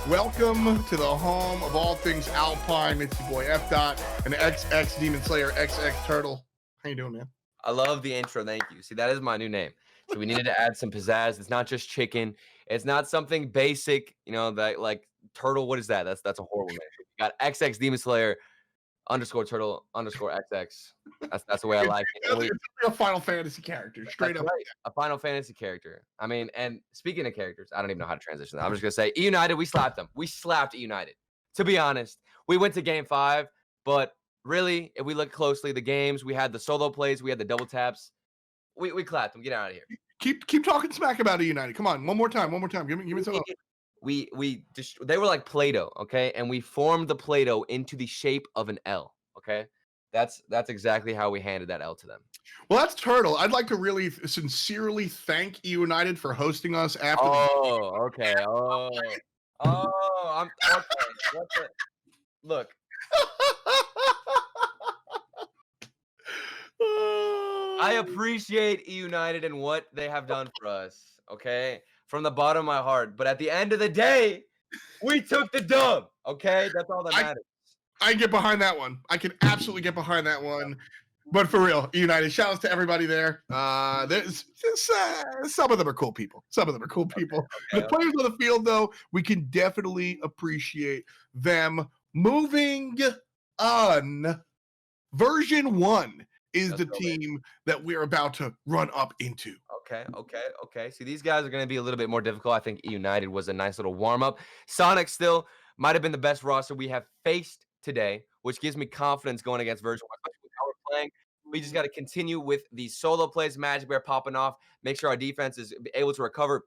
Welcome to the home of all things Alpine. It's your boy F. Dot and XX Demon Slayer XX Turtle. How you doing, man? I love the intro. Thank you. See, that is my new name. So we needed to add some pizzazz. It's not just chicken. It's not something basic, you know, that like turtle. What is that? That's a horrible name. We got XX Demon Slayer _ turtle _ XX. That's the way I like it. It's a Final Fantasy character, straight up. Right. A Final Fantasy character. I mean, and speaking of characters, I don't even know how to transition that. I'm just gonna say eUnited, we slapped them. We slapped eUnited. To be honest, we went to game 5, but really, if we look closely, the games, we had the solo plays, we had the double taps. We clapped them. Get out of here. Keep talking smack about eUnited. Come on, one more time. Give me some. They were like Play-Doh, okay? And we formed the Play-Doh into the shape of an L, okay? That's exactly how we handed that L to them. Well, that's Turtle. I'd like to really sincerely thank eUnited for hosting us after. Okay. I'm okay. Look. I appreciate eUnited and what they have done for us, okay? From the bottom of my heart. But at the end of the day, we took the dub, okay? That's all that matters. I get behind that one. I can absolutely get behind that one. But for real, eUnited, shout outs to everybody there. There's some of them are cool people. Okay. The players on the field, though, we can definitely appreciate them. Moving on, version 1 is the team that we're about to run up into. Okay. See, these guys are going to be a little bit more difficult. I think eUnited was a nice little warm-up. Sonic still might have been the best roster we have faced today, which gives me confidence going against version 1, especially with how we're playing. We just got to continue with the solo plays, Majicbear popping off, make sure our defense is able to recover,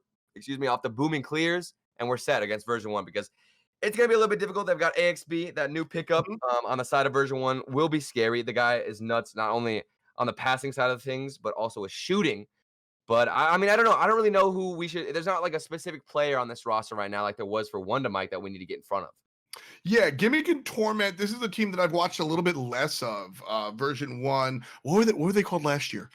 off the booming clears, and we're set against version 1 because it's going to be a little bit difficult. They've got AxB, that new pickup on the side of version 1 will be scary. The guy is nuts, not only on the passing side of things, but also with shooting. But I mean, I don't know. I don't really know who we should. There's not like a specific player on this roster right now like there was for WondaMike that we need to get in front of. Yeah, Gimmick and Torment. This is a team that I've watched a little bit less of. Version 1. What were they called last year?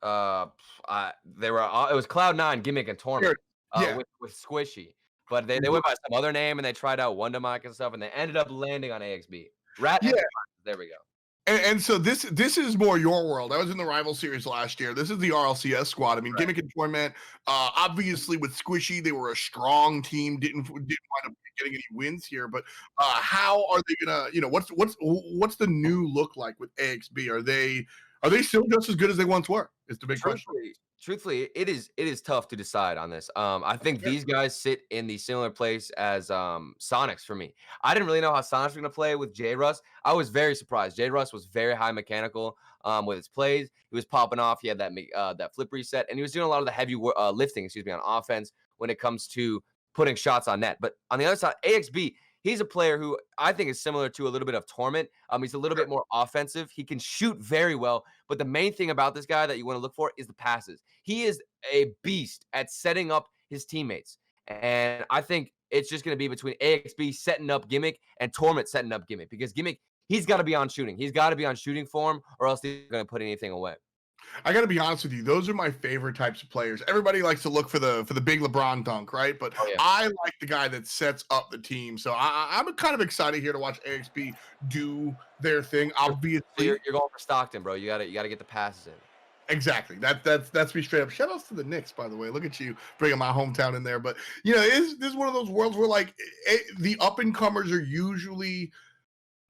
They were. It was Cloud9, Gimmick, and Torment. With Squishy. But they went by some other name and they tried out WondaMike and stuff, and they ended up landing on AxB. There we go. And so this is more your world. I was in the rival series last year. This is the RLCS squad. I mean, Gimmick and Torment, obviously with Squishy, they were a strong team. Didn't wind up getting any wins here. But how are they gonna? You know, what's the new look like with AxB? Are they still just as good as they once were? Is the big question. Truthfully, it is tough to decide on this. I think these guys sit in the similar place as Sonics for me. I didn't really know how Sonics were going to play with J-Russ. I was very surprised. J-Russ was very high mechanical with his plays. He was popping off. He had that flip reset, and he was doing a lot of the heavy lifting, on offense when it comes to putting shots on net. But on the other side, AxB, he's a player who I think is similar to a little bit of Torment. He's a little bit more offensive. He can shoot very well. But the main thing about this guy that you want to look for is the passes. He is a beast at setting up his teammates. And I think it's just going to be between AxB setting up Gimmick and Torment setting up Gimmick. Because Gimmick, he's got to be on shooting. He's got to be on shooting form or else he's going to put anything away. I got to be honest with you. Those are my favorite types of players. Everybody likes to look for the big LeBron dunk, right? But I like the guy that sets up the team. So I'm kind of excited here to watch AxB do their thing. Obviously, you're going for Stockton, bro. You got to get the passes in. Exactly. That's me straight up. Shout outs to the Knicks, by the way. Look at you bringing my hometown in there. But you know, this is one of those worlds where like the up and comers are usually.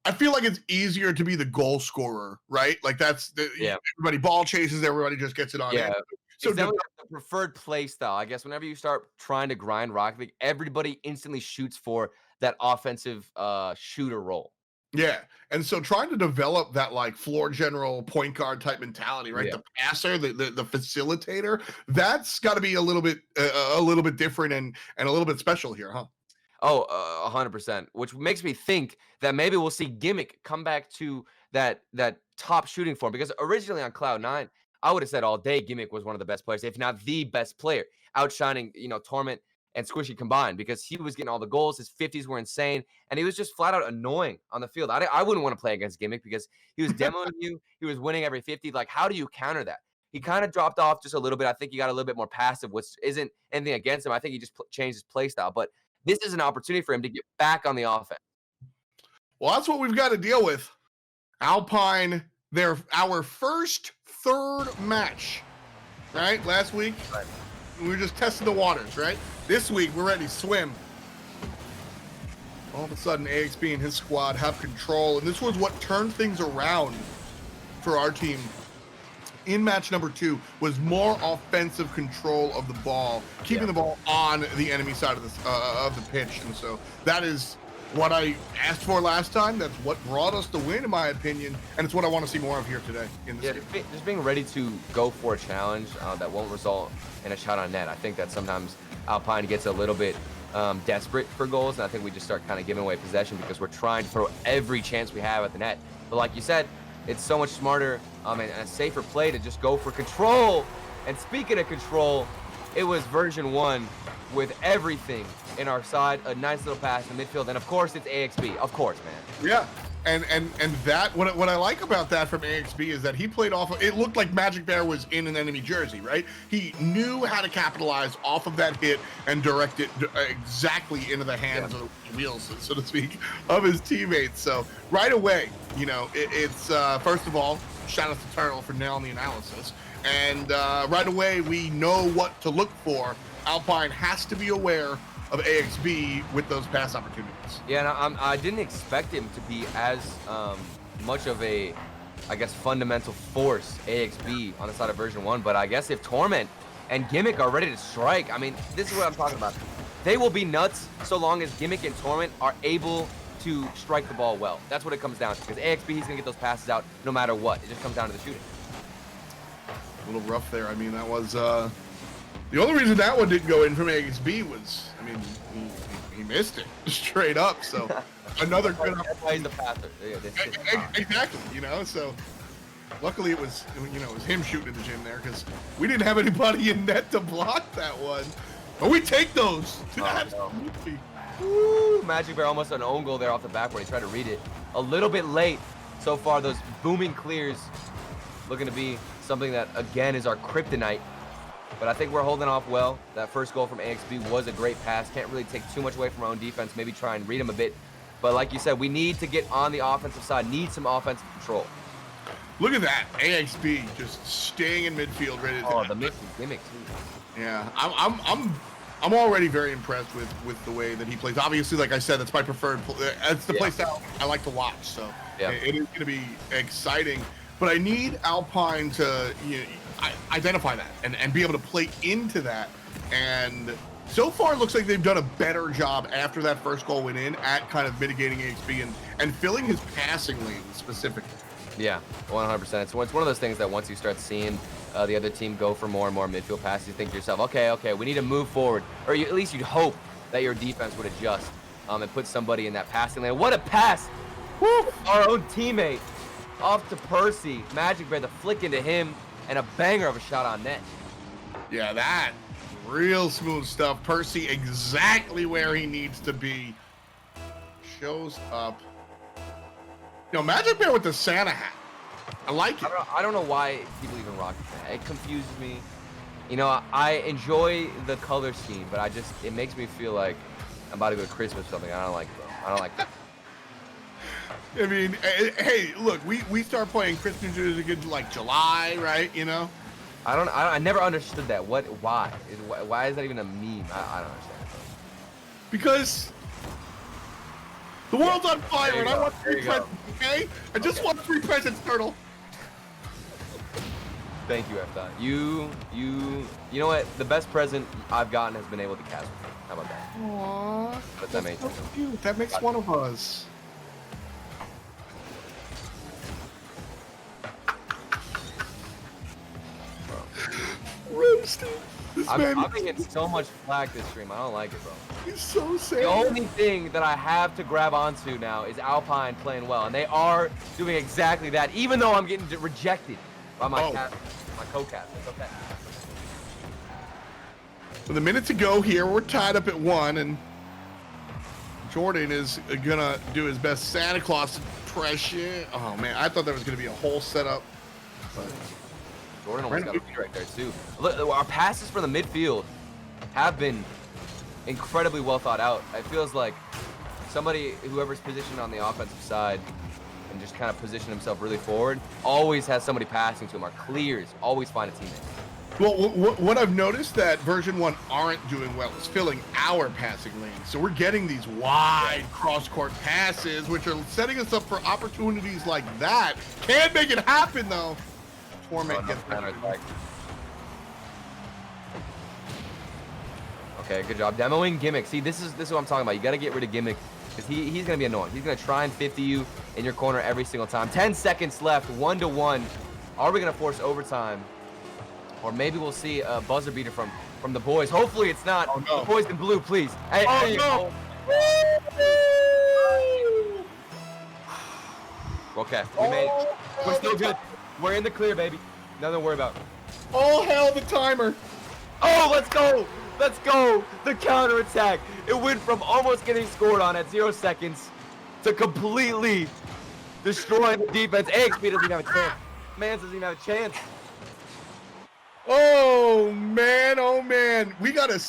I feel like it's easier to be the goal scorer, right? Like everybody ball chases, everybody just gets it on. Yeah. So the preferred play style, I guess. Whenever you start trying to grind Rocket League, everybody instantly shoots for that offensive shooter role. Yeah, and so trying to develop that like floor general point guard type mentality, right? The passer, the facilitator, that's got to be a little bit different and a little bit special here, huh? Oh, 100%, which makes me think that maybe we'll see Gimmick come back to that top shooting form, because originally on Cloud9, I would have said all day Gimmick was one of the best players, if not the best player, outshining, Torment and Squishy combined, because he was getting all the goals. His 50s were insane, and he was just flat out annoying on the field. I wouldn't want to play against Gimmick because he was demoing you. He was winning every 50. Like, how do you counter that? He kind of dropped off just a little bit. I think he got a little bit more passive, which isn't anything against him. I think he just changed his play style. But this is an opportunity for him to get back on the offense. Well, that's what we've got to deal with. Alpine, our first third match, right? Last week, we were just testing the waters, right? This week, we're ready to swim. All of a sudden, AxB and his squad have control, and this was what turned things around for our team in match number 2, was more offensive control of the ball, keeping the ball on the enemy side of the pitch. And so that is what I asked for last time. That's what brought us the win, in my opinion, and it's what I want to see more of here today in this game. Just being ready to go for a challenge that won't result in a shot on net. I think that sometimes Alpine gets a little bit desperate for goals, and I think we just start kind of giving away possession because we're trying to throw every chance we have at the net. But like you said, it's so much smarter and a safer play to just go for control. And speaking of control, it was version 1 with everything in our side, a nice little pass in midfield, and of course it's AxB. Of course, man. Yeah. And that what I like about that from AxB is that he played off of, it looked like Majicbear was in an enemy jersey, right? He knew how to capitalize off of that hit and direct it exactly into the hands of the wheels, so to speak, of his teammates. So right away, you know, it's first of all, shout out to Turtle for nailing the analysis. And right away, we know what to look for. Alpine has to be aware of AxB with those pass opportunities. Yeah, and I didn't expect him to be as much of a, I guess, fundamental force, AxB, on the side of version 1. But I guess if Torment and Gimmick are ready to strike, I mean, this is what I'm talking about. They will be nuts so long as Gimmick and Torment are able to strike the ball well. That's what it comes down to, because AxB, he's going to get those passes out no matter what. It just comes down to the shooting. A little rough there. I mean, that was... the only reason that one didn't go in from AxB was, I mean, he missed it straight up. So another good. That's why he's the passer. Yeah, exactly. You know, so luckily it was, you know, it was him shooting in the gym there, because we didn't have anybody in net to block that one. But we take those. Absolutely. Woo, Majicbear almost an own goal there off the back where he tried to read it. A little bit late so far. Those booming clears looking to be something that again is our kryptonite. But I think we're holding off well. That first goal from AxB was a great pass. Can't really take too much away from our own defense. Maybe try and read him a bit. But like you said, we need to get on the offensive side. Need some offensive control. Look at that. AxB just staying in midfield, ready to... Oh, the Gimmick too. Yeah, I'm already very impressed with the way that he plays. Obviously, like I said, that's my preferred. It's the play style I like to watch. So it is going to be exciting. But I need Alpine to identify that and be able to play into that. And so far, it looks like they've done a better job after that first goal went in at kind of mitigating AxB and filling his passing lane specifically. Yeah, 100%. It's one of those things that once you start seeing the other team go for more and more midfield passes, you think to yourself, okay, we need to move forward. Or at least you'd hope that your defense would adjust and put somebody in that passing lane. What a pass! Woo! Our own teammate off to Percy. Majicbear, the flick into him, and a banger of a shot on net. Yeah, that real smooth stuff. Percy exactly where he needs to be. Shows up. You know, Majicbear with the Santa hat. I like it. I don't know why people even rock it. It confuses me. You know, I enjoy the color scheme, but it makes me feel like I'm about to go to Christmas or something. I don't like it, bro. I don't like that. I mean, hey, look, we start playing Christmas music in like July, right? You know? I never understood that. Why is that even a meme? I don't understand. Because the world's on fire and I want free presents, okay? I just want free presents, Turtle. Thank you, F-Dot. You know what? The best present I've gotten has been able to cast with me. How about that? Aww. That's so cute. That makes one of us. Roasted. I've been getting so much flack this stream. I don't like it, bro. He's so sad. The only thing that I have to grab onto now is Alpine playing well, and they are doing exactly that, even though I'm getting rejected by my co-cast. It's okay. With a minute to go here, we're tied up at 1, and Jordan is gonna do his best Santa Claus impression. Oh man, I thought there was gonna be a whole setup, but Jordan almost got a beat right there too. Look, our passes from the midfield have been incredibly well thought out. It feels like somebody, whoever's positioned on the offensive side and just kind of position himself really forward, always has somebody passing to him or clears, always find a teammate. Well, what I've noticed that version 1 aren't doing well is filling our passing lanes. So we're getting these wide cross-court passes, which are setting us up for opportunities like that. Can't make it happen, though. Torment gets better. Okay, good job. Demoing Gimmick. See, this is what I'm talking about. You got to get rid of Gimmick because he's going to be annoying. He's going to try and 50 you in your corner every single time. 10 seconds left, 1-1. Are we going to force overtime? Or maybe we'll see a buzzer beater from the boys. Hopefully it's not. Oh, no. The boys in blue, please. Hey, no. Okay, we made it. We're still good. We're in the clear, baby. Nothing to worry about. Oh, hell, the timer. Oh, let's go. Let's go. The counterattack. It went from almost getting scored on at 0 seconds to completely destroying the defense. AxB doesn't even have a chance. Man doesn't even have a chance. Oh man, we got a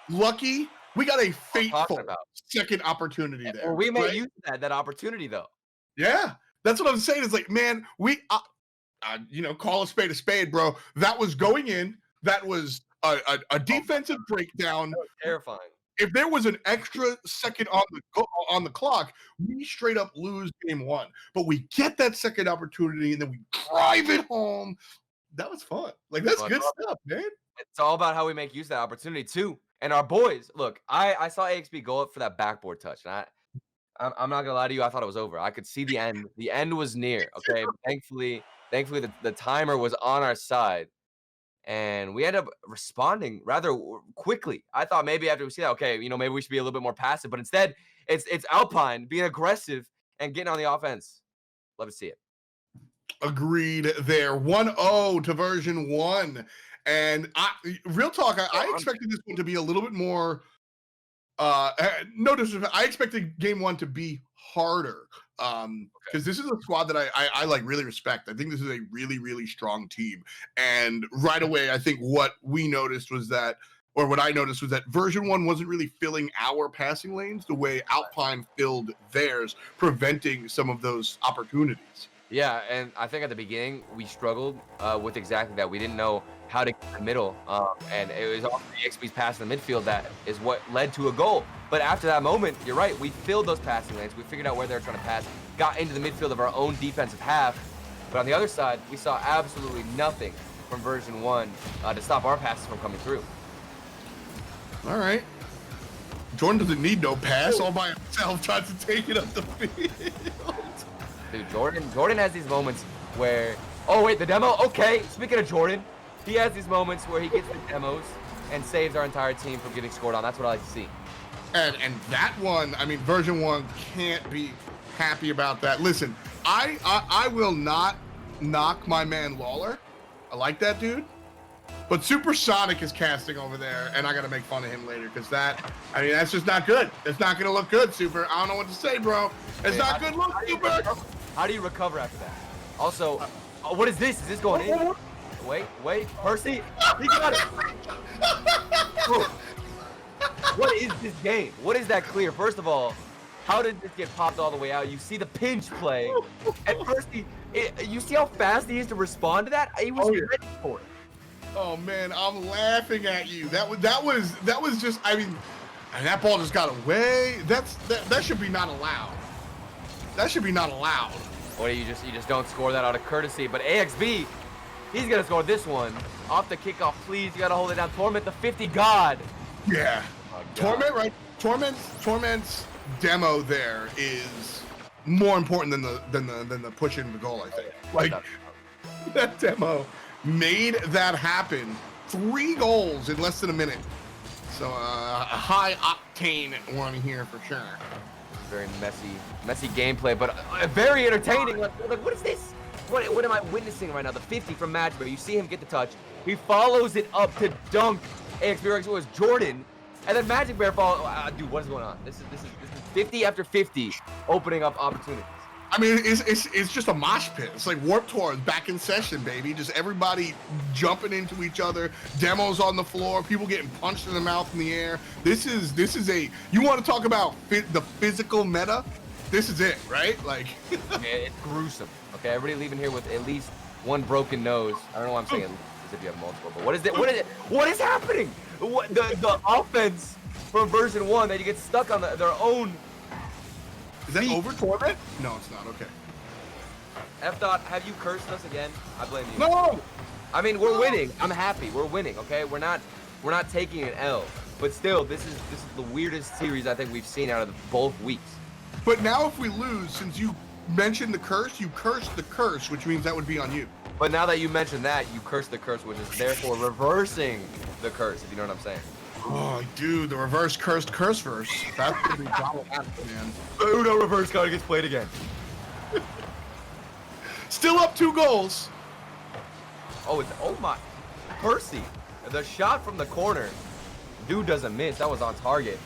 lucky, we got a fateful second opportunity there. Well, we made use of that opportunity though. Yeah, that's what I'm saying. It's like, man, we call a spade, bro. That was going in. That was a defensive breakdown. That was terrifying. If there was an extra second on the clock, we straight up lose game 1. But we get that second opportunity and then we drive it home. That was fun. Like, that's good stuff, man. It's all about how we make use of that opportunity too. And our boys, look, I saw AxB go up for that backboard touch, and I'm not gonna lie to you, I thought it was over. I could see the end. The end was near. Okay, thankfully the timer was on our side, and we ended up responding rather quickly. I thought maybe after we see that, okay, maybe we should be a little bit more passive, but instead it's Alpine being aggressive and getting on the offense. Love to see it. Agreed there. 1-0 to version 1. And real talk, I expected this one to be a little bit more no disrespect. I expected game 1 to be harder. Because this is a squad that I like really respect. I think this is a really, really strong team. And right away, I think what I noticed was that version 1 wasn't really filling our passing lanes the way Alpine filled theirs, preventing some of those opportunities. Yeah, and I think at the beginning we struggled with exactly that. We didn't know how to get in the middle, and it was also the AxB's pass in the midfield that is what led to a goal. But after that moment, you're right, we filled those passing lanes. We figured out where they were trying to pass, got into the midfield of our own defensive half. But on the other side, we saw absolutely nothing from version 1 to stop our passes from coming through. All right. Jordan doesn't need no pass. All by himself, tries to take it up the field. Dude, Jordan has these moments where, oh wait, the demo? Okay, speaking of Jordan, he has these moments where he gets the demos and saves our entire team from getting scored on. That's what I like to see. And that one, I mean, version 1 can't be happy about that. Listen, I will not knock my man Lawler. I like that dude. But Supersonic is casting over there, and I got to make fun of him later because that's just not good. It's not going to look good, Super. I don't know what to say, bro. It's not good look, Super. How do you recover after that? Also, what is this? Is this going in? Wait, Percy, he got it. What is this game? What is that clear? First of all, how did this get popped all the way out? You see the pinch play, and Percy, you see how fast he is to respond to that? He was ready for it. Oh man, I'm laughing at you. That was just, I mean, and that ball just got away. That should be not allowed. That should be not allowed. Or you just don't score that out of courtesy. But AxB, he's gonna score this one off the kickoff. Please, you gotta hold it down. Torment, the 50 god. Yeah. Oh, Torment, right? Torment's demo there is more important than the push in the goal. I think. Like that demo made that happen. 3 goals in less than a minute. So a high octane one here for sure. Very messy gameplay, but very entertaining. Like, what is this? What am I witnessing right now? The 50 from Majicbear. You see him get the touch. He follows it up to dunk. AxB was Jordan, and then Majicbear follows. Dude, what is going on? This is 50 after 50, opening up opportunities. I mean, it's just a mosh pit. It's like Warped Tour back in session, baby. Just everybody jumping into each other, demos on the floor, people getting punched in the mouth in the air. This is a, you want to talk about the physical meta? This is it, right? Like, Man, it's gruesome. Okay, everybody leaving here with at least one broken nose. I don't know why I'm saying at least, as if you have multiple, but what is it? What is happening? The offense from version 1 that you get stuck on their own. Is that over Torment? No, it's not. Okay. F-Dot, have you cursed us again? I blame you. No! I mean, we're winning. I'm happy. We're winning, okay? We're not taking an L. But still, this is the weirdest series I think we've seen out of both weeks. But now if we lose, since you mentioned the curse, you cursed the curse, which means that would be on you. But now that you mentioned that, you cursed the curse, which is therefore reversing the curse, if you know what I'm saying. Oh, dude, the reverse cursed curse verse. That's gonna be problematic, man. Uno reverse card gets played again. Still up 2 goals. Oh my, Percy, the shot from the corner, dude doesn't miss. That was on target.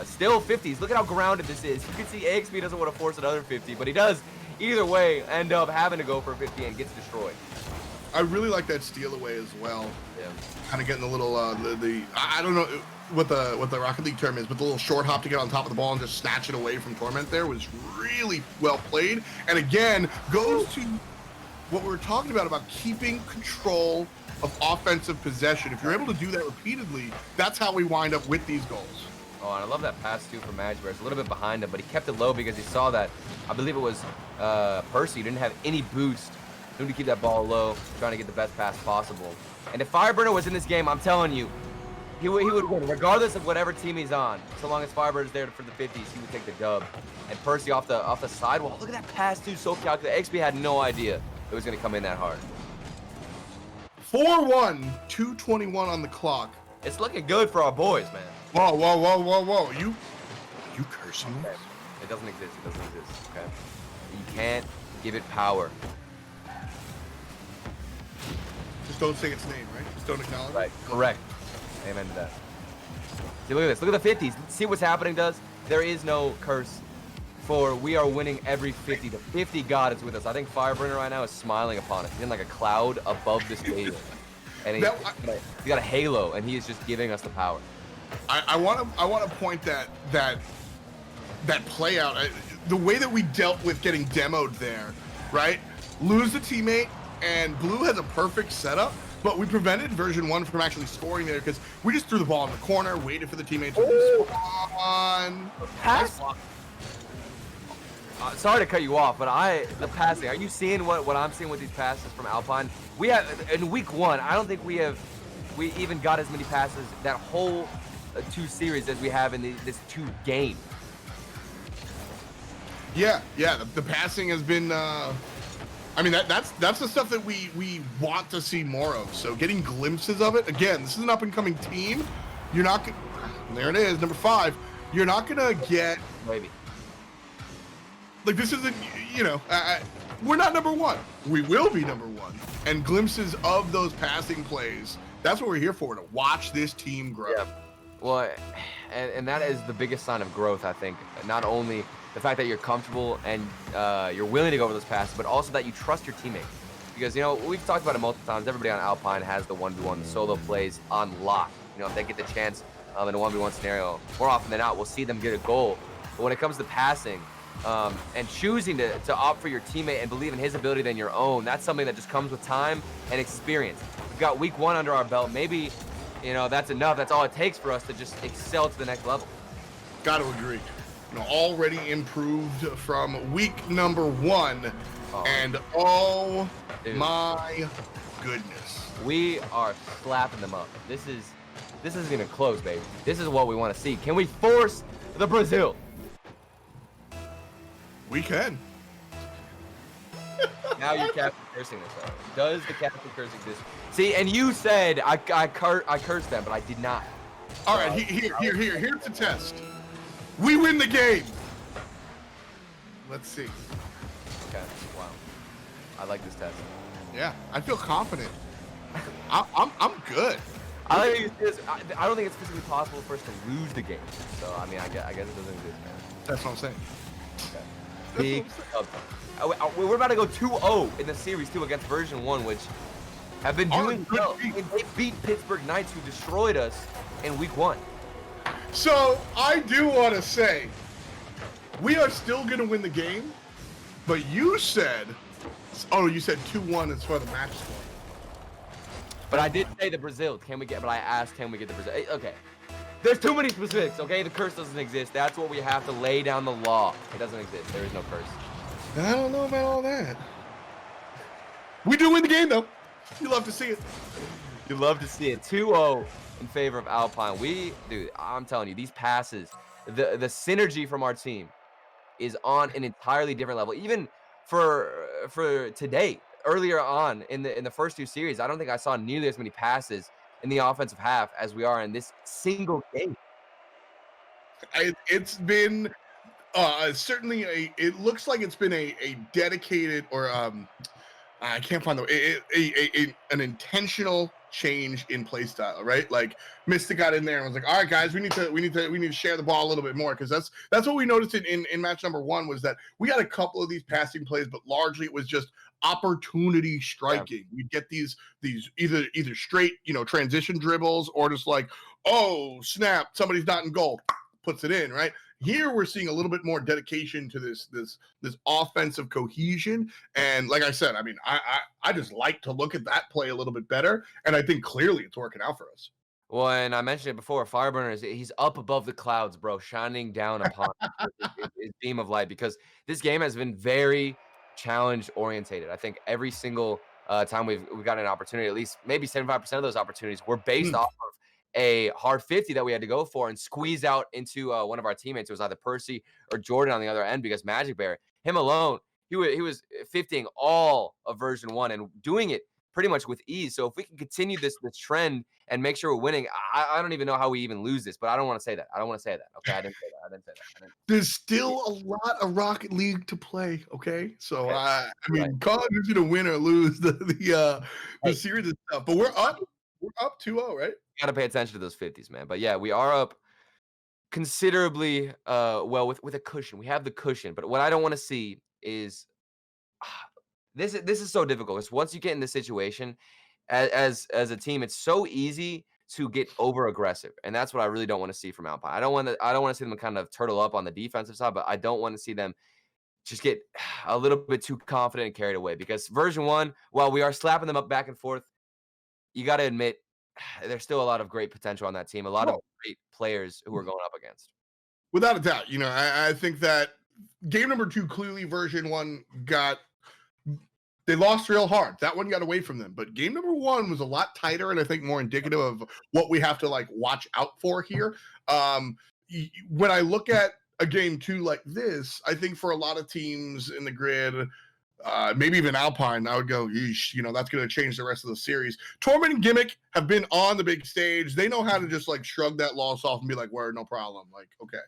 Still 50s. Look at how grounded this is. You can see AxB doesn't want to force another 50, but he does. Either way, end up having to go for a 50 and gets destroyed. I really like that steal away as well. Yeah. Kind of getting a little I don't know what the Rocket League term is, but the little short hop to get on top of the ball and just snatch it away from Torment there was really well played. And again, goes to what we were talking about keeping control of offensive possession. If you're able to do that repeatedly, that's how we wind up with these goals. Oh, and I love that pass too from Majicbear. It's a little bit behind him, but he kept it low because he saw that, I believe it was Percy, didn't have any boost. Need to keep that ball low, trying to get the best pass possible. And if Fireburner was in this game, I'm telling you, he would win, regardless of whatever team he's on. So long as Fireburner's there for the 50s, he would take the dub. And Percy off the sidewall. Look at that pass too, so calculated. AxB had no idea it was going to come in that hard. 4-1, 2:21 on the clock. It's looking good for our boys, man. Whoa. You cursing me? It doesn't exist. It doesn't exist. Okay. You can't give it power. Just don't say its name, right? Just don't acknowledge it. Right. Correct. Amen to that. See, look at this. Look at the 50s. See what's happening, does? There is no curse. For we are winning every 50. The 50 God is with us. I think Fireburner right now is smiling upon us. He's in like a cloud above the stadium. And he's got a halo, and he is just giving us the power. I want to point that play out. The way that we dealt with getting demoed there, right? Lose the teammate, and Blue has a perfect setup, but we prevented version 1 from actually scoring there because we just threw the ball in the corner, waited for the teammate to respawn. Pass. Sorry to cut you off, but the passing. Are you seeing what I'm seeing with these passes from Alpine? We have in week 1. I don't think we even got as many passes that whole 2 series as we have in this 2 game. Yeah. The passing has been. I mean that's the stuff that we want to see more of. So getting glimpses of it. Again, this is an up and coming team. You're not. There it is, number 5. You're not gonna get. Maybe. Like this isn't. We're not number 1. We will be number 1. And glimpses of those passing plays. That's what we're here for, to watch this team grow. Yeah. Well, and that is the biggest sign of growth, I think. Not only the fact that you're comfortable and you're willing to go over those passes, but also that you trust your teammates. Because, we've talked about it multiple times. Everybody on Alpine has the 1v1, the solo plays on lock. If they get the chance in a 1v1 scenario, more often than not, we'll see them get a goal. But when it comes to passing, and choosing to opt for your teammate and believe in his ability than your own, that's something that just comes with time and experience. We've got week 1 under our belt. Maybe, that's enough. That's all it takes for us to just excel to the next level. Got to agree. Already improved from week number 1. And dude, my goodness. We are slapping them up. This isn't even close, baby. This is what we want to see. Can we force the Brazil? We can. Now you're Captain Cursing this, though. Does the Captain Curse exist? See, and you said I cursed them, but I did not. All right, here's the test. We win the game. Let's see. Okay, wow. I like this test. Yeah, I feel confident. I'm good. I don't think it's physically possible for us to lose the game. So, I mean, I guess it doesn't exist, man. That's what I'm saying. Okay. big dub. We're about to go 2-0 in the series too against version 1, which have been doing well. They beat Pittsburgh Knights, who destroyed us in week 1. So I do want to say, we are still going to win the game, but you said, you said 2-1 as far as the match score. But I did say the Brazil. But I asked, can we get the Brazil? Okay. There's too many specifics, okay? The curse doesn't exist. That's what we have to lay down the law. It doesn't exist. There is no curse. I don't know about all that. We do win the game, though. You love to see it. You love to see it. 2-0 in favor of Alpine. Dude, I'm telling you, these passes, the synergy from our team is on an entirely different level. Even for today, earlier on in the first 2 series, I don't think I saw nearly as many passes in the offensive half as we are in this single game. It's been certainly it looks like it's been a dedicated, or I can't find an intentional change in play style, right? Like Miztik got in there and was like, all right, guys, we need to share the ball a little bit more, because that's what we noticed in match number 1, was that we had a couple of these passing plays, but largely it was just opportunity striking. Yeah. We'd get these either straight, transition dribbles, or just like, oh snap, somebody's not in goal, puts it in, right? Here we're seeing a little bit more dedication to this offensive cohesion, and like I said, I mean, I just like to look at that play a little bit better, and I think clearly it's working out for us. Well, and I mentioned it before, Fireburner he's up above the clouds, bro, shining down upon his beam of light, because this game has been very challenge orientated. I think every single time we've got an opportunity, at least maybe 75% of those opportunities were based off of a hard 50 that we had to go for and squeeze out into one of our teammates. It was either Percy or Jordan on the other end, because Majicbear, him alone, he was 50ing all of version 1 and doing it pretty much with ease. So if we can continue this trend and make sure we're winning, I don't even know how we even lose this, but I don't want to say that. Okay, I didn't say that. There's still a lot of Rocket League to play. Okay, so I mean, Call of Duty to win or lose the series and stuff, but we're up 2-0, right? Got to pay attention to those 50s, man. But yeah, we are up considerably well with a cushion. We have the cushion, but what I don't want to see is this is so difficult, because once you get in this situation as a team, it's so easy to get over aggressive, and that's what I really don't want to see from Alpine. I don't want to see them kind of turtle up on the defensive side, but I don't want to see them just get a little bit too confident and carried away, because version 1, while we are slapping them up back and forth, you got to admit there's still a lot of great potential on that team, a lot of great players who we're going up against. Without a doubt, I think that game number 2, clearly version 1 they lost real hard. That one got away from them. But game number 1 was a lot tighter, and I think more indicative of what we have to watch out for here. When I look at a game 2 like this, I think for a lot of teams in the grid, maybe even Alpine, I would go, yeesh, that's going to change the rest of the series. Torment and Gimmick have been on the big stage. They know how to just shrug that loss off and be like, word, no problem. Okay.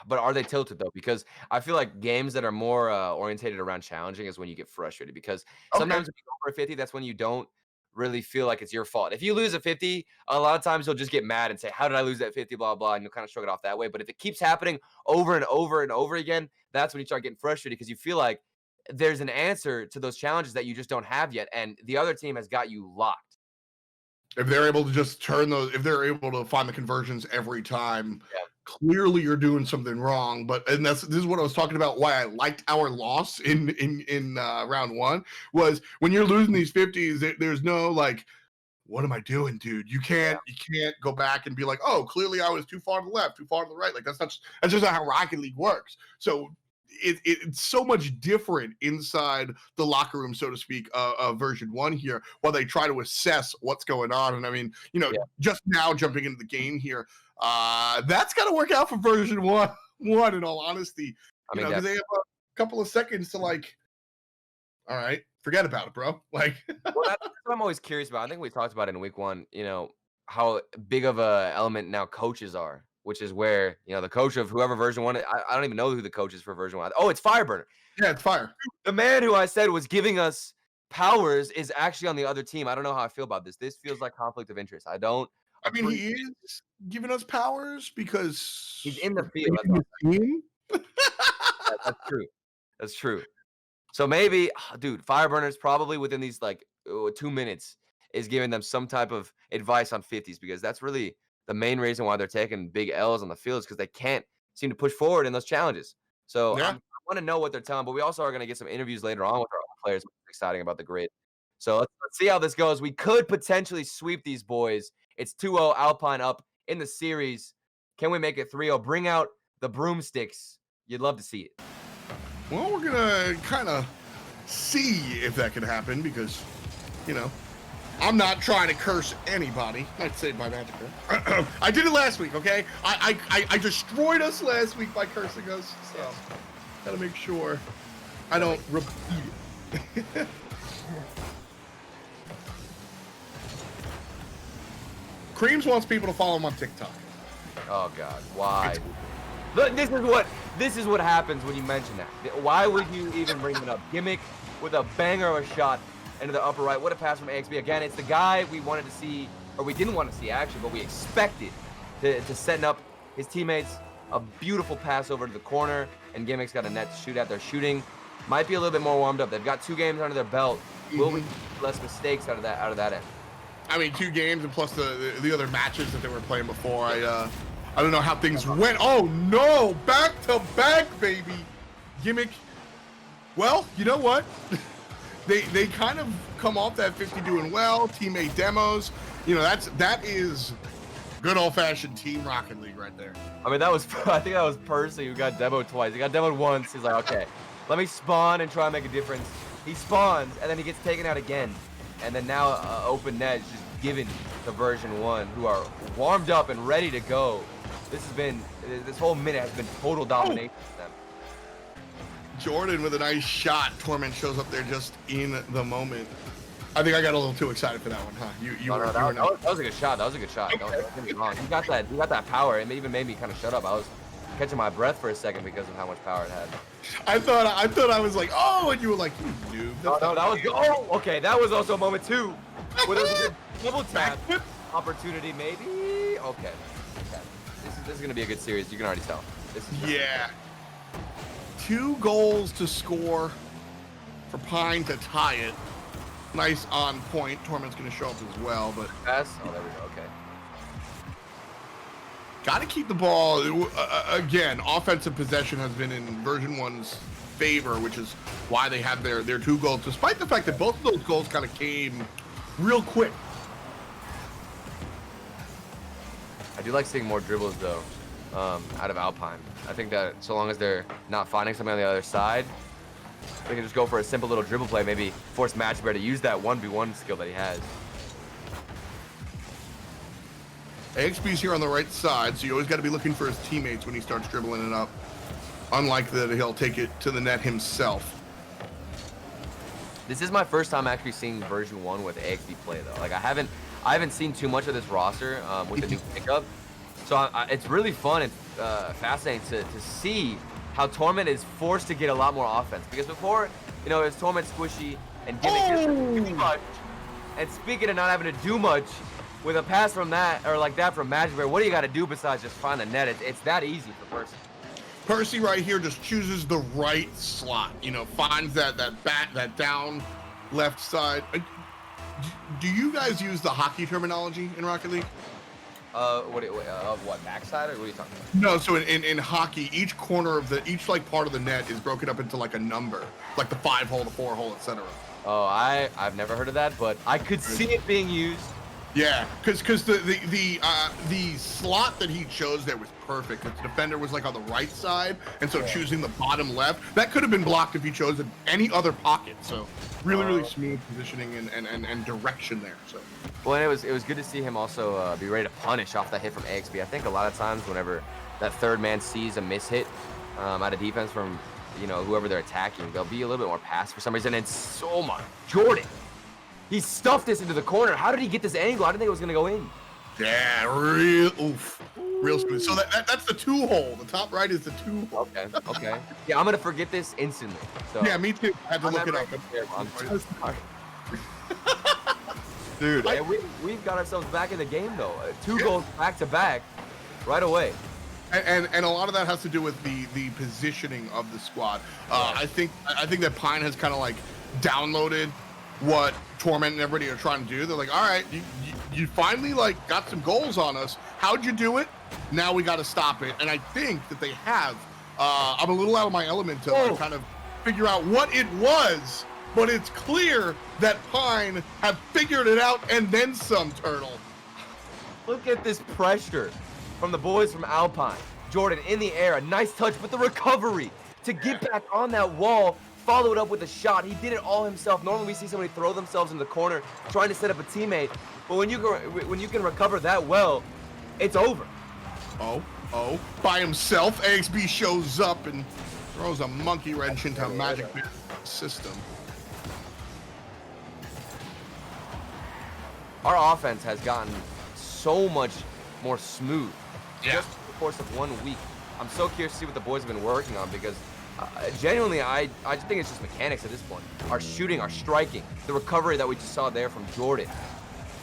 But are they tilted though? Because I feel like games that are more orientated around challenging is when you get frustrated, because sometimes when you go for a 50, that's when you don't really feel like it's your fault. If you lose a 50, a lot of times you'll just get mad and say, how did I lose that 50, blah, blah, and you'll kind of shrug it off that way. But if it keeps happening over and over and over again, that's when you start getting frustrated, because you feel like there's an answer to those challenges that you just don't have yet, and the other team has got you locked. If they're able to just if they're able to find the conversions every time, clearly you're doing something wrong. This is what I was talking about, why I liked our loss in round 1, was when you're losing these 50s, there's no what am I doing, dude? You can't go back and be like, oh, clearly I was too far to the left, too far to the right. That's just not how Rocket League works. So it's so much different inside the locker room, so to speak, of version 1 here, while they try to assess what's going on. And I mean, just now jumping into the game here, that's got to work out for version 1 in all honesty, because they have a couple of seconds to all right, forget about it, bro. Well, that's what I'm always curious about. I think we talked about it in week 1, how big of a element now coaches are, which is where, the coach of whoever version 1, I don't even know who the coach is for version 1. Oh, it's Fireburner. Yeah, it's Fire. The man who I said was giving us powers is actually on the other team. I don't know how I feel about this. This feels like conflict of interest. I mean, he is giving us powers because he's in the field. That's true. That's true. So maybe, dude, Fireburner's probably within these like 2 minutes is giving them some type of advice on 50s because that's really the main reason why they're taking big L's on the field is because they can't seem to push forward in those challenges. So Yeah. I want to know what they're telling, but we also are going to get some interviews later on with our own players, which is exciting about the grid. So let's see how this goes. We could potentially sweep these boys. It's 2-0 Alpine up in the series. Can we make it 3-0? Bring out the broomsticks. You'd love to see it. Well, we're gonna kind of see if that can happen because, you know, I'm not trying to curse anybody. I'd say by Majicbear. I did it last week, okay? I destroyed us last week by cursing us, so gotta make sure I don't repeat it. Creamz wants people to follow him on TikTok. Oh God, why? Look, this is what happens when you mention that. Why would you even bring it up? Gimmick with a banger of a shot into the upper right. What a pass from AxB. Again, it's the guy we wanted to see, or we didn't want to see actually, but we expected to setting up his teammates. A beautiful pass over to the corner, and Gimmick's got a net to shoot at. They're shooting. Might be a little bit more warmed up. They've got 2 games under their belt. Will we see less mistakes out of that end? I mean, 2 games and plus the other matches that they were playing before. I don't know how things went. Oh no, back to back, baby. Gimmick. Well, you know what? they kind of come off that 50 doing well. Teammate demos. You know, that is good old fashioned Team Rocket League right there. I mean, I think that was Percy who got demoed twice. He got demoed once. He's like, okay, let me spawn and try and make a difference. He spawns and then he gets taken out again. And then now open net is just given to VERSION1, who are warmed up and ready to go. This whole minute has been total domination for them. Jordan with a nice shot. Torment shows up there just in the moment. I think I got a little too excited for that one, huh? That was a good shot. That was a good shot. Don't get me wrong. You got that power. It even made me kind of shut up. I was catching my breath for a second because of how much power it had. I thought I was like, oh, and you were like, you noob. No, that was good. Oh, okay. That was also a moment too. Where there was a good double tap opportunity, maybe. Okay. This is gonna be a good series. You can already tell. Yeah. 2 goals to score for Pine to tie it. Nice on point. Torment's gonna show up as well, but pass. Oh, there we go. Okay. Got to keep the ball. Again, offensive possession has been in VERSION1's favor, which is why they had their 2 goals, despite the fact that both of those goals kind of came real quick. I do like seeing more dribbles, though, out of Alpine. I think that so long as they're not finding something on the other side, they can just go for a simple little dribble play, maybe force Majicbear to use that 1v1 skill that he has. AxB's here on the right side, so you always got to be looking for his teammates when he starts dribbling it up. Unlike that, he'll take it to the net himself. This is my first time actually seeing VERSION1 with AxB play, though. Like I haven't seen too much of this roster with the new pickup, so it's really fun and fascinating to see how Torment is forced to get a lot more offense. Because before, you know, it was Torment squishy and Gimmick too much. And speaking of not having to do much, with a pass from that or like that from Majicbear, what do you got to do besides just find the net? It's that easy for Percy. Percy right here just chooses the right slot. You know, finds that down left side. Do you guys use the hockey terminology in Rocket League? What, backside, or what are you talking about? No, so in hockey, each corner of each part of the net is broken up into like a number, like the 5-hole, the 4-hole, etc. Oh, I've never heard of that, but I could see it being used. Yeah, because the slot that he chose there was perfect. The defender was like on the right side, and so choosing the bottom left, that could have been blocked if he chose any other pocket. So really smooth positioning and direction there. So well, and it was good to see him also be ready to punish off that hit from AxB. I think a lot of times whenever that third man sees a miss hit out of defense from, you know, whoever they're attacking, they'll be a little bit more passive for some reason. And so much Jordan. He stuffed this into the corner. How did he get this angle? I didn't think it was gonna go in. Yeah, real smooth. So that's the 2-hole. The top right is the 2-hole. Okay. Yeah, I'm gonna forget this instantly. So yeah, me too. I had to look it up. I'm so sorry. Dude, and we've got ourselves back in the game though. 2 goals back to back, right away. And a lot of that has to do with the positioning of the squad. I think that Pine has kind of like downloaded what Torment and everybody are trying to do. They're like, all right, you finally like got some goals on us. How'd you do it? Now we got to stop it. And I think that they have. I'm a little out of my element to like, kind of figure out what it was, but it's clear that Pine have figured it out and then some, Turtle. Look at this pressure from the boys from Alpine. Jordan in the air, a nice touch with the recovery to get back on that wall, followed up with a shot. He did it all himself. Normally we see somebody throw themselves in the corner trying to set up a teammate, but when you can recover that well, it's over. Oh, by himself, AxB shows up and throws a monkey wrench into Majicbear's system. Our offense has gotten so much more smooth just in the course of 1 week. I'm so curious to see what the boys have been working on because genuinely, I just think it's just mechanics at this point. Our shooting, our striking, the recovery that we just saw there from Jordan.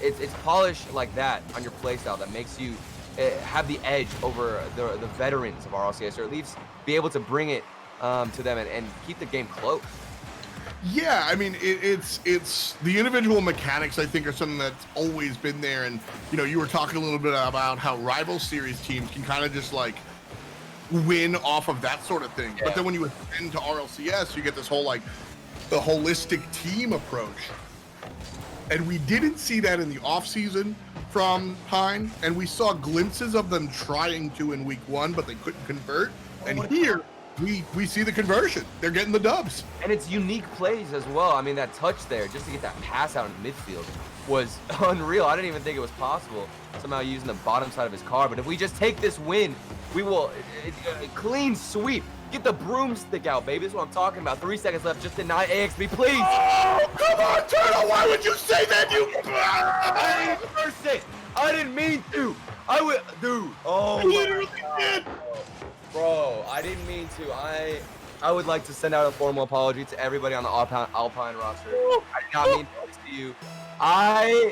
It's polish like that on your playstyle that makes you have the edge over the veterans of RLCS, or at least be able to bring it to them and keep the game close. Yeah, I mean, it's the individual mechanics, I think, are something that's always been there. And, you know, you were talking a little bit about how rival series teams can kind of just, like, win off of that sort of thing. Yeah. But then when you ascend to RLCS, you get this whole, like, the holistic team approach. And we didn't see that in the offseason from Pine. And we saw glimpses of them trying to in week 1, but they couldn't convert. And here, we see the conversion. They're getting the dubs. And it's unique plays as well. I mean, that touch there, just to get that pass out in the midfield, was unreal. I didn't even think it was possible, somehow using the bottom side of his car. But if we just take this win, we will clean sweep. Get the broomstick out, baby. This is what I'm talking about. 3 seconds left. Just deny AxB, please. Oh, come on, Turtle. Why would you say that? I didn't curse it. I didn't mean to. I would, dude. Oh, you literally did. Bro, I didn't mean to. I would like to send out a formal apology to everybody on the Alpine roster. I did not mean to you.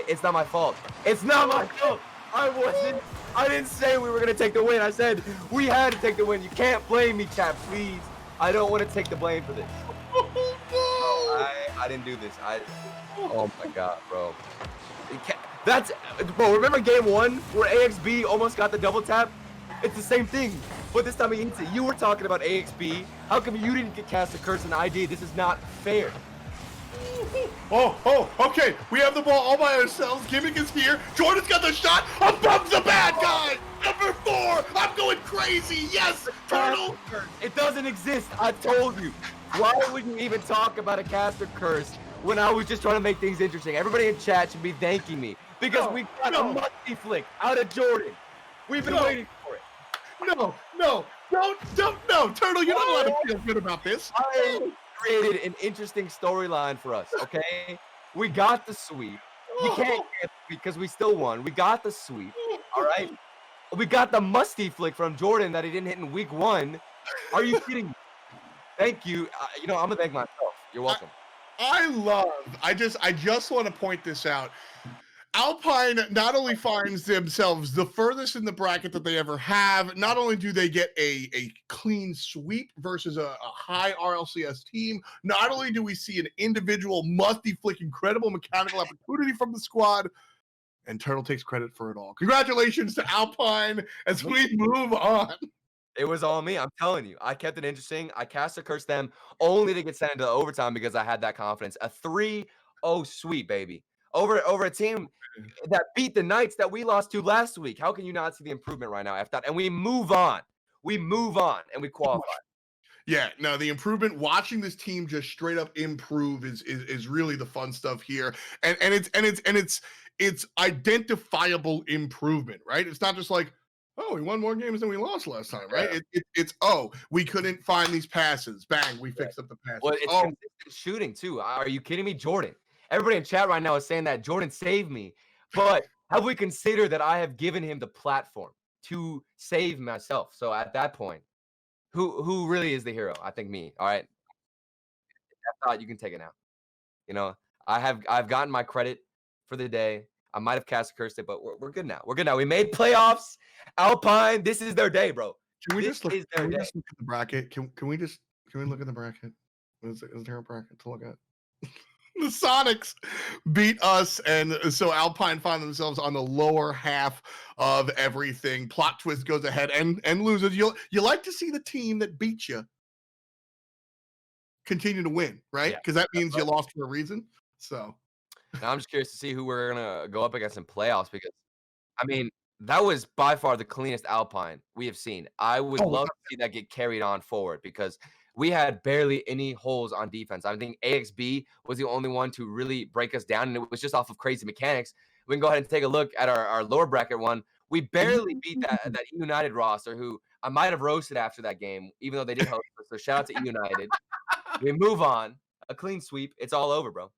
It's not my fault. It's not my fault. I didn't say we were going to take the win. I said we had to take the win. You can't blame me, chat, please. I don't want to take the blame for this. I didn't do this. Oh my God, bro. Bro, remember game 1 where AxB almost got the double tap? It's the same thing, but this time he hits it. You were talking about AxB. How come you didn't get cast a curse in ID? This is not fair. Oh, okay. We have the ball all by ourselves. Gimmick is here. Jordan's got the shot above the bad guy. Number 4. I'm going crazy. Yes, Turtle. It doesn't exist. I told you. Why would you even talk about a caster curse when I was just trying to make things interesting? Everybody in chat should be thanking me because we got a musty flick out of Jordan. We've been waiting for it. No, don't, Turtle, you're not allowed to feel good about this. I created an interesting storyline for us, okay? We got the sweep. You can't get it because we still won. We got the sweep, all right? We got the musty flick from Jordan that he didn't hit in week 1. Are you kidding me? Thank you. You know, I'm going to thank myself. You're welcome. I just want to point this out. Alpine not only finds themselves the furthest in the bracket that they ever have, not only do they get a clean sweep versus a high RLCS team, not only do we see an individual musty flick, incredible mechanical opportunity from the squad, and Turtle takes credit for it all. Congratulations to Alpine as we move on. It was all me. I'm telling you. I kept it interesting. I cast a curse them only to get sent into overtime because I had that confidence. A 3-0 sweep, baby. Over a team that beat the Knights that we lost to last week. How can you not see the improvement right now? And we move on. We move on and we qualify. Yeah, no, the improvement, watching this team just straight up improve is really the fun stuff here. And it's identifiable improvement, right? It's not just like, oh, we won more games than we lost last time, right? It's we couldn't find these passes. Bang, we fixed up the passes. Well, it's consistent shooting too. Are you kidding me? Jordan. Everybody in chat right now is saying that Jordan saved me, but have we considered that I have given him the platform to save myself? So at that point, who really is the hero? I think me. All right. I thought you can take it now. You know, I've gotten my credit for the day. I might have cast a curse it, but we're good now. We're good now. We made playoffs. Alpine, this is their day, bro. Can we This just look? is their Can we day. just look at the bracket? Can we look at the bracket? Is there a bracket to look at? The Sonics beat us, and so Alpine find themselves on the lower half of everything. Plot Twist goes ahead and loses. You like to see the team that beat you continue to win, right? Yeah, Because that that's means right. you lost for a reason. So Now I'm just curious to see who we're gonna go up against in playoffs because, I mean, that was by far the cleanest Alpine we have seen. I would Oh, love to see that get carried on forward because we had barely any holes on defense. I think AxB was the only one to really break us down, and it was just off of crazy mechanics. We can go ahead and take a look at our lower bracket one. We barely beat that eUnited roster, who I might have roasted after that game, even though they did host us. So shout out to eUnited. We move on. A clean sweep. It's all over, bro.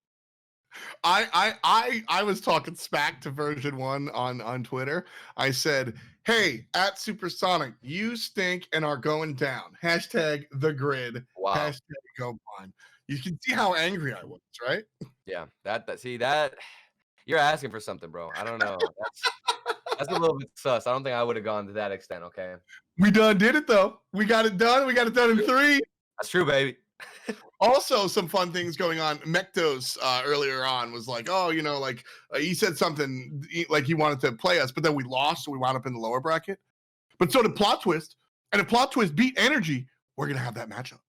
I was talking smack to version 1 on Twitter. I said, "Hey, at Supersonic, you stink and are going down. Hashtag the grid. Wow. Hashtag go blind." You can see how angry I was, right? Yeah, that you're asking for something, bro. I don't know. That's a little bit sus. I don't think I would have gone to that extent. Okay, We done did it though. We got it done. We got it done in 3. that's true, baby. Also, some fun things going on. Mektos earlier on was like, "Oh, he said something like he wanted to play us, but then we lost, so we wound up in the lower bracket." But so did Plot Twist, and if Plot Twist beat Energy, we're gonna have that matchup.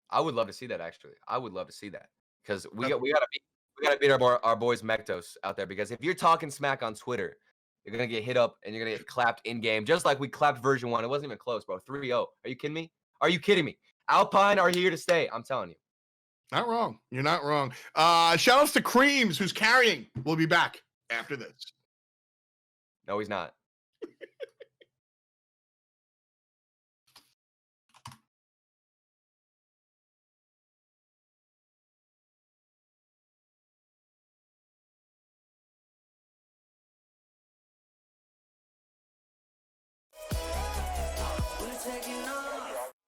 I would love to see that. Actually, I would love to see that because we gotta beat our boys Mektos out there. Because if you're talking smack on Twitter, you're gonna get hit up and you're gonna get clapped in game, just like we clapped version 1. It wasn't even close, bro. 3-0. Are you kidding me? Are you kidding me? Alpine are here to stay. I'm telling you. Not wrong. You're not wrong. Shout outs to Creamz, who's carrying. We'll be back after this. No, he's not. We're taking off.